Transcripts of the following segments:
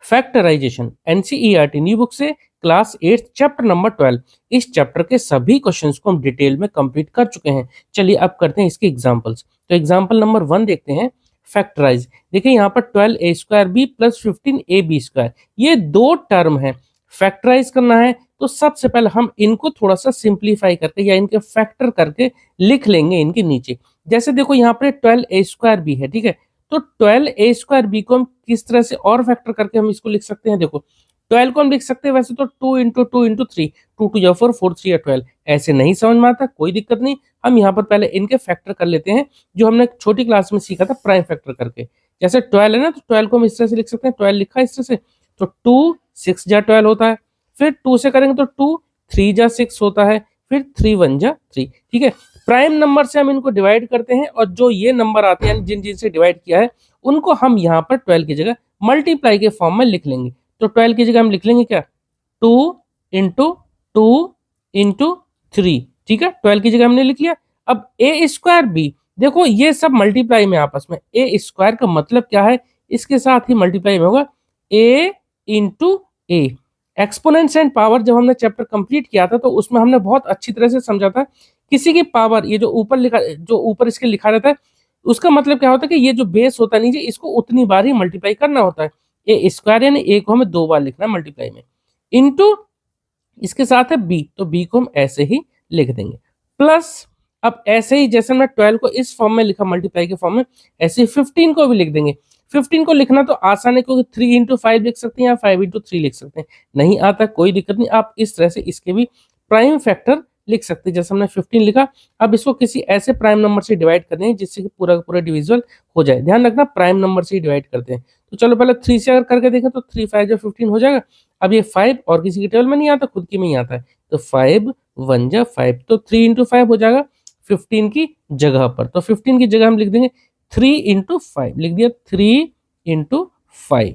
Factorisation NCERT new book से class 8 chapter number 12। इस chapter के सभी क्वेश्चंस को हम डिटेल में कंप्लीट कर चुके हैं। चलिए अब करते हैं इसके एग्जांपल्स। तो एग्जांपल नंबर 1 देखते हैं, फैक्टराइज। देखिए यहाँ पर 12a² प्लस 15ab², ये दो टर्म है, फैक्टराइज करना है। तो सबसे पहले हम इनको थोड़ा सा सिंप्लीफाई करके या इनके फैक्टर करके लिख लेंगे इनके नीचे। जैसे देखो यहाँ पर 12a² है, ठीक है, तो 12a² को हम किस तरह से और फैक्टर करके हम इसको लिख सकते हैं। देखो 12 को हम लिख सकते हैं वैसे तो 2 इंटू 2 इंटू 3, 2 2 या 4, 4 3 या 12। ऐसे नहीं समझ में आता, कोई दिक्कत नहीं, हम यहाँ पर पहले इनके फैक्टर कर लेते हैं जो हमने छोटी क्लास में सीखा था प्राइम फैक्टर करके। जैसे 12 है ना, तो 12 को हम इस तरह से लिख सकते हैं, 12 लिखा है इस तरह से, तो 2 6 जा 12 होता है। फिर 2 से करेंगे तो 2 3 जा 6 होता है, फिर 3 1 जा 3, ठीक है। प्राइम नंबर से हम इनको डिवाइड करते हैं और जो ये नंबर आते हैं जिन जिनसे डिवाइड किया है उनको हम यहाँ पर 12 की जगह मल्टीप्लाई के फॉर्म में लिख लेंगे। तो 12 की जगह हम लिख लेंगे क्या, 2 इंटू 2 इंटू 3, ठीक है, 12 की जगह हमने लिख लिया। अब a²b, देखो ये सब मल्टीप्लाई में आपस में, a² का मतलब क्या है, इसके साथ ही मल्टीप्लाई में होगा a into A. Exponents and power जब हमने चैप्टर कंप्लीट किया था तो उसमें हमने बहुत अच्छी तरह से समझा था, किसी की पावर, ये जो ऊपर लिखा, जो ऊपर इसके लिखा रहता है, उसका मतलब क्या होता है कि ये जो बेस होता है नीचे, इसको उतनी बार ही मल्टीप्लाई करना होता है। a² यानी a को हमें 2 बार लिखना है मल्टीप्लाई में, इनटू इसके साथ है b, तो b को हम ऐसे ही लिख देंगे, प्लस अब ऐसे ही जैसे हमने 12 को इस फॉर्म में लिखा मल्टीप्लाई के फॉर्म में, ऐसे ही 15 को भी लिख देंगे। 15 को लिखना तो आसान है क्योंकि 3 इंटू 5 लिख सकते हैं या 5 इंटू 3 लिख सकते हैं, नहीं आता कोई दिक्कत नहीं, आप इस तरह से इसके भी प्राइम फैक्टर लिख सकते हैं। जैसे हमने 15 लिखा, अब इसको किसी ऐसे प्राइम नंबर से डिवाइड करने हैं जिससे कि पूरा का पूरा डिविजिबल हो जाए। ध्यान रखना प्राइम नंबर से ही डिवाइड करते हैं। तो चलो पहले 3 से अगर करके देखें तो 3 5 जा 15 हो जाएगा। अब ये 5 और किसी की टेबल में नहीं आता, खुद की में ही आता है, तो 5 1 जा 5, तो 3 इंटू 5 हो जाएगा 15 की जगह पर। तो 15 की जगह हम लिख देंगे 3 इंटू 5, लिख दिया 3 इंटू 5,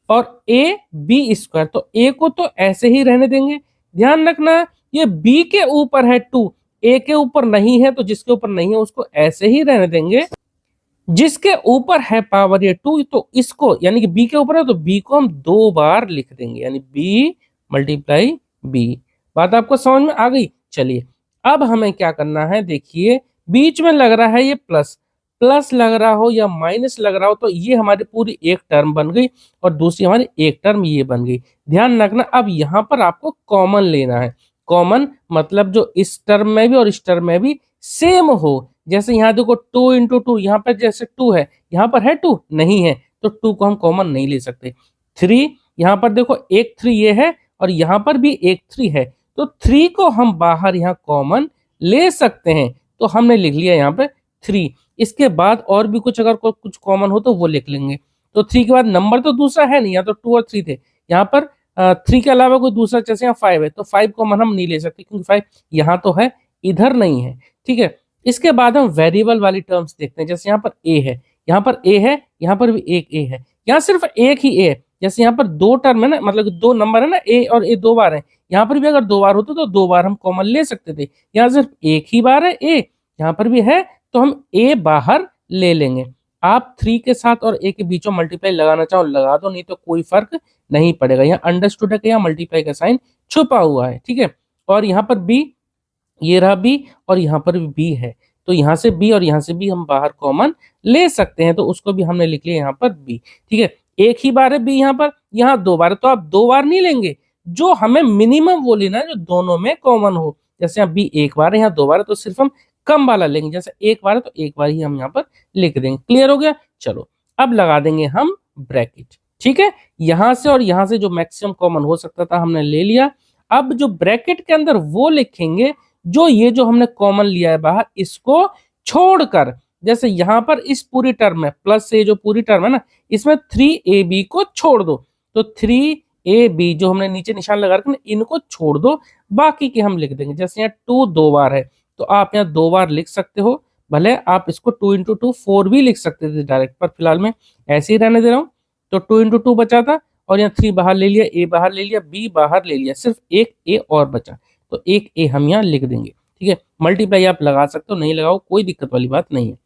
और ab², तो a को तो ऐसे ही रहने देंगे। ध्यान रखना ये b के ऊपर है 2, a के ऊपर नहीं है, तो जिसके ऊपर नहीं है उसको ऐसे ही रहने देंगे। जिसके ऊपर है पावर ये 2, तो इसको यानी कि b के ऊपर है तो b को हम 2 बार लिख देंगे, यानी b मल्टीप्लाई b। बात आपको समझ में आ गई। चलिए अब हमें क्या करना है, देखिए बीच में लग रहा है ये प्लस, प्लस लग रहा हो या माइनस लग रहा हो, तो ये हमारी पूरी एक टर्म बन गई और दूसरी हमारी एक टर्म ये बन गई। ध्यान रखना अब यहाँ पर आपको कॉमन लेना है। कॉमन मतलब जो इस टर्म में भी और इस टर्म में भी सेम हो। जैसे यहाँ देखो 2 इंटू 2, यहाँ पर जैसे 2 है, यहाँ पर है 2 नहीं है, तो 2 को हम कॉमन नहीं ले सकते। 3 यहाँ पर देखो एक 3 ये है और यहाँ पर भी एक 3 है, तो 3 को हम बाहर यहाँ कॉमन ले सकते हैं, तो हमने लिख लिया यहाँ पे 3। इसके बाद और भी कुछ अगर कुछ कॉमन हो तो वो लिख लेंगे। तो 3 के बाद नंबर तो दूसरा है नहीं, यहाँ तो 2 और 3 थे, यहाँ पर 3 के अलावा कोई दूसरा, जैसे यहाँ 5 है तो 5 कॉमन हम नहीं ले सकते क्योंकि 5 यहाँ तो है इधर नहीं है, ठीक है। इसके बाद हम वेरिएबल वाली टर्म्स देखते हैं। जैसे यहाँ पर a है, यहाँ पर a है, यहाँ पर भी एक a है, यहाँ सिर्फ एक ही a है। जैसे यहाँ पर 2 टर्म है ना, मतलब 2 नंबर है ना, a और a 2 बार है, यहाँ पर भी अगर 2 बार होते तो 2 बार हम कॉमन ले सकते थे। यहाँ सिर्फ एक ही बार है a, यहाँ पर भी है, तो हम a बाहर ले लेंगे। आप 3 के साथ और a के बीच में मल्टीप्लाई लगाना चाहो लगा दो, नहीं तो कोई फर्क नहीं पड़ेगा। यहाँ अंडरस्टूड है कि यहाँ मल्टीप्लाई का साइन छुपा हुआ है, ठीक है। और यहाँ पर b, ये रहा b और यहाँ पर भी b है, तो यहाँ से b और यहाँ से b हम बाहर कॉमन ले सकते हैं, तो उसको भी हमने लिख लिया यहाँ पर b, ठीक है। एक ही बार है b यहाँ पर, यहाँ 2 बार है, तो आप 2 बार नहीं लेंगे, जो हमें मिनिमम वो लेना है जो दोनों में कॉमन हो। जैसे यहाँ b एक बार है, यहाँ 2 बार है, तो सिर्फ हम कम वाला लेंगे। जैसे एक बार है तो एक बार ही हम यहाँ पर लिख देंगे। क्लियर हो गया। चलो अब लगा देंगे हम ब्रैकेट, ठीक है। यहाँ से और यहाँ से जो मैक्सिमम कॉमन हो सकता था हमने ले लिया। अब जो ब्रैकेट के अंदर वो लिखेंगे जो ये जो हमने कॉमन लिया है बाहर, इसको छोड़कर। जैसे यहाँ पर इस पूरी टर्म में प्लस से जो पूरी टर्म है ना, इसमें 3ab को छोड़ दो, तो 3ab जो हमने नीचे निशान लगा रखा, इनको छोड़ दो, बाकी के हम लिख देंगे। जैसे यहाँ 2 2 बार है, तो आप यहाँ 2 बार लिख सकते हो, भले आप इसको 2 इंटू 2 4 भी लिख सकते थे डायरेक्ट, पर फिलहाल मैं ऐसे ही रहने दे रहा हूँ। तो 2 इंटू 2 बचा था, और यहाँ 3 बाहर ले लिया, a बाहर ले लिया, b बाहर ले लिया, सिर्फ एक a और बचा, तो एक a हम यहाँ लिख देंगे, ठीक है। मल्टीप्लाई आप लगा सकते हो, नहीं लगाओ कोई दिक्कत वाली बात नहीं है।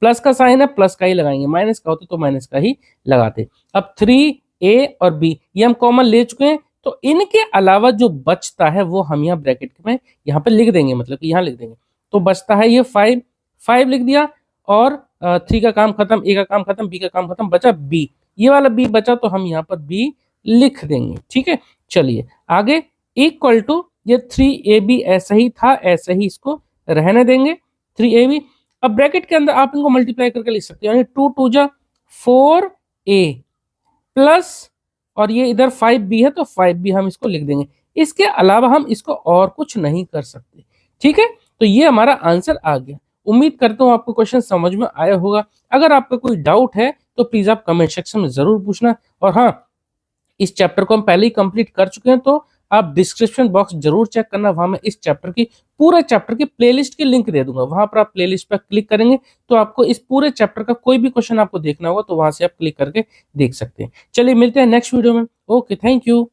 प्लस का साइन है, प्लस का ही लगाएंगे, माइनस का होता तो माइनस का ही लगाते। अब 3 ए और बी ये हम कॉमन ले चुके हैं, तो इनके अलावा जो बचता है वो हम यहाँ ब्रैकेट में यहाँ पे लिख देंगे, मतलब कि यहाँ लिख देंगे। तो बचता है ये 5, 5 लिख दिया, और 3 का काम खत्म, ए का काम खत्म, बी का काम खत्म, बचा बी, ये वाला बी बचा तो हम यहाँ पर बी लिख देंगे। ठीक है, चलिए आगे, इक्वल टू ये 3ab ऐसा ही था, ऐसा ही इसको रहने देंगे 3ab। अब ब्रैकेट के अंदर आप इनको मल्टीप्लाई करके लिख सकते हो, यानी 2 2 जा 4a प्लस, और ये इधर 5b है तो 5b हम इसको लिख देंगे। इसके अलावा हम इसको और कुछ नहीं कर सकते। ठीक है, तो ये हमारा आंसर आ गया। उम्मीद करता हूँ आपको क्वेश्चन समझ में आया होगा। अगर आपका कोई डाउट है तो प्लीज आप कमेंट सेक्शन में जरूर पूछना। और हाँ, इस चैप्टर को हम पहले ही कंप्लीट कर चुके हैं, तो आप डिस्क्रिप्शन बॉक्स जरूर चेक करना, वहां मैं इस चैप्टर की पूरे चैप्टर की प्लेलिस्ट की लिंक दे दूंगा, वहां पर आप प्लेलिस्ट पर क्लिक करेंगे तो आपको इस पूरे चैप्टर का कोई भी क्वेश्चन आपको देखना होगा तो वहां से आप क्लिक करके देख सकते हैं। चलिए मिलते हैं नेक्स्ट वीडियो में। Okay, thank you.